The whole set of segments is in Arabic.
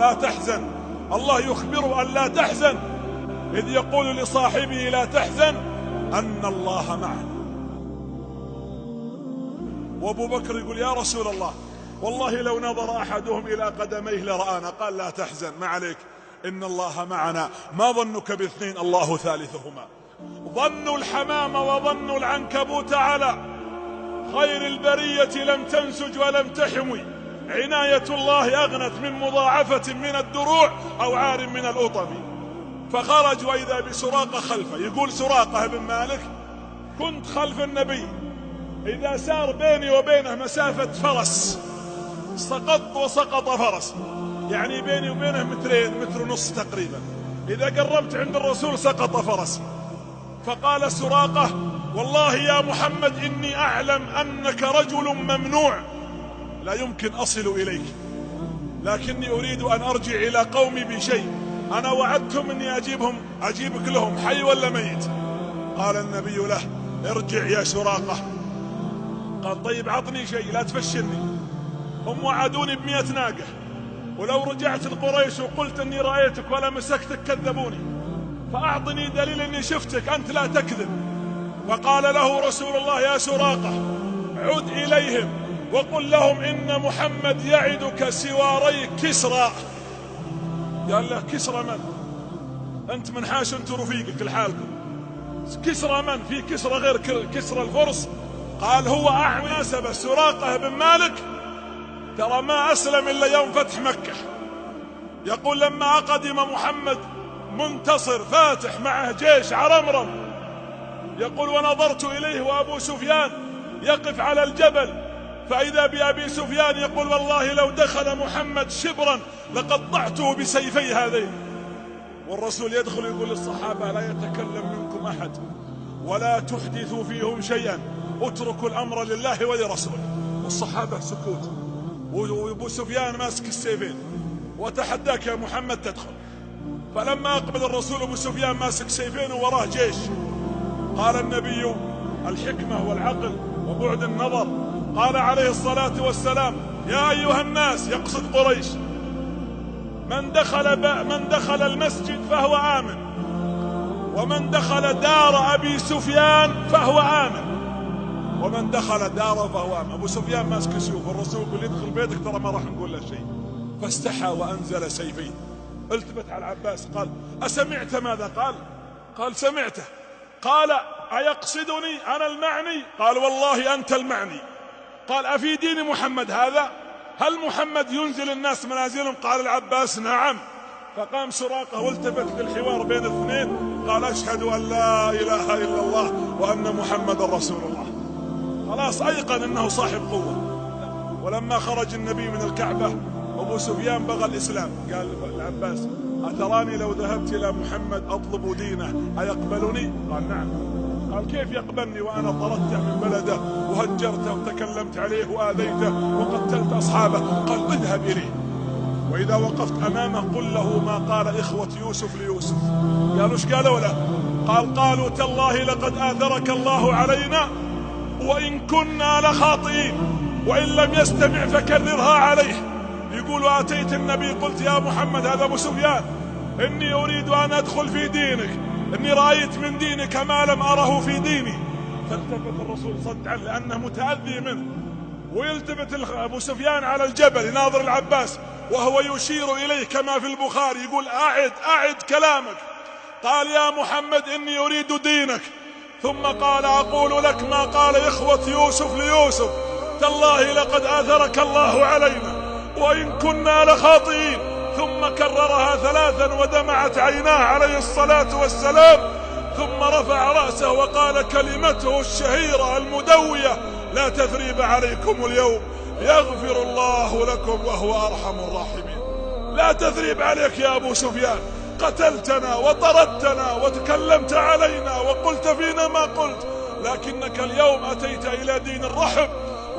لا تحزن، الله يخبره أن لا تحزن، إذ يقول لصاحبه لا تحزن أن الله معنا. وأبو بكر يقول يا رسول الله والله لو نظر أحدهم إلى قدميه لرآنا. قال لا تحزن، ما عليك، إن الله معنا، ما ظنك باثنين الله ثالثهما. ظن الحمام وظن العنكبوت على خير البرية لم تنسج ولم تحمي. عناية الله أغنت من مضاعفة من الدروع أو عار من الأطم. فخرج وإذا بسراقة خلفه. يقول سراقة بن مالك كنت خلف النبي، إذا سار بيني وبينه مسافة فرس سقط وسقط فرس، يعني بيني وبينه مترين، متر ونص تقريبا. إذا قربت عند الرسول سقط فرس. فقال سراقة والله يا محمد إني أعلم أنك رجل ممنوع لا يمكن أصل إليك، لكني أريد أن أرجع إلى قومي بشيء، أنا وعدتهم أني أجيبك لهم حي ولا ميت. قال النبي له ارجع يا سراقة. قال طيب عطني شيء لا تفشلني، هم وعدوني ب100 ناقة، ولو رجعت لقريش وقلت أني رأيتك ولا مسكتك كذبوني، فأعطني دليل أني شفتك أنت لا تكذب. فقال له رسول الله يا سراقة عد إليهم وقل لهم إن محمد يعدك سواري كسرى. قال له كسرى من؟ أنت من حاش أنت رفيقك لحالكم، كسرى من؟ في كسرى غير كسرى الفرس؟ قال هو أعمى. نسب سراقة بن مالك ترى ما أسلم إلا يوم فتح مكة. يقول لما قدم محمد منتصر فاتح معه جيش عرمرم، يقول ونظرت إليه وأبو سفيان يقف على الجبل، فإذا بأبي سفيان يقول والله لو دخل محمد شبرا لقطعته بسيفي هذين. والرسول يدخل يقول للصحابة لا يتكلم منكم أحد ولا تحدثوا فيهم شيئا، اتركوا الأمر لله ولرسوله. والصحابة سكوت، وأبو سفيان ماسك السيفين وتحداك يا محمد تدخل. فلما أقبل الرسول أبو سفيان ماسك سيفين ووراه جيش، قال النبي الحكمة والعقل وبعد النظر، قال عليه الصلاة والسلام يا أيها الناس، يقصد قريش، من دخل المسجد فهو آمن، ومن دخل دار أبي سفيان فهو آمن، ومن دخل داره فهو آمن. أبو سفيان ماسك سيوف، الرسول يقول يدخل بيتك ترى ما راح نقول له شيء. فاستحى وأنزل سيفيه. التفت على العباس قال أسمعت ماذا قال؟ قال سمعته. قال أيقصدني أنا المعني؟ قال والله أنت المعني. قال أفي دين محمد هذا؟ هل محمد ينزل الناس منازلهم؟ قال العباس نعم. فقام سراقة والتفت للحوار بين الاثنين، قال أشهد أن لا إله إلا الله وأن محمد رسول الله. خلاص أيقن أنه صاحب قوة. ولما خرج النبي من الكعبة أبو سفيان بغى الإسلام، قال العباس أتراني لو ذهبت إلى محمد أطلب دينه أيقبلني؟ قال نعم. قال كيف يقبلني وأنا طردته من بلده وهجرته وتكلمت عليه وآذيته وقتلت أصحابه؟ قال اذهب إليه، وإذا وقفت أمامه قل له ما قال إخوة يوسف ليوسف. قالوا ايش قالوا له؟ قالوا تالله لقد آثرك الله علينا وإن كنا لخاطئين، وإن لم يستمع فكررها عليه. يقول أتيت النبي قلت يا محمد، هذا أبو سفيان، إني أريد أن أدخل في دينك، إني رأيت من دينك ما لم أره في ديني. فالتفت الرسول صد عنه لأنه متأذي منه، ويلتفت أبو سفيان على الجبل يناظر العباس وهو يشير إليه كما في البخاري، يقول أعد كلامك. قال يا محمد إني أريد دينك. ثم قال أقول لك ما قال إخوة يوسف ليوسف، تالله لقد آثرك الله علينا وإن كنا لخاطئين. ثم كررها 3 ودمعت عيناه عليه الصلاة والسلام، ثم رفع رأسه وقال كلمته الشهيرة المدوية لا تثريب عليكم اليوم يغفر الله لكم وهو أرحم الراحمين. لا تثريب عليك يا أبو سفيان، قتلتنا وطردتنا وتكلمت علينا وقلت فينا ما قلت، لكنك اليوم أتيت إلى دين الرحم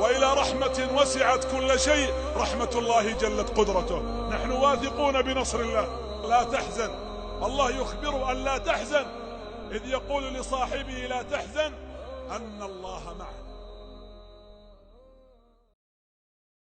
وإلى رحمة وسعت كل شيء، رحمة الله جلت قدرته. نحن واثقون بنصر الله. لا تحزن، الله يخبر أن لا تحزن، إذ يقول لصاحبه لا تحزن أن الله معه.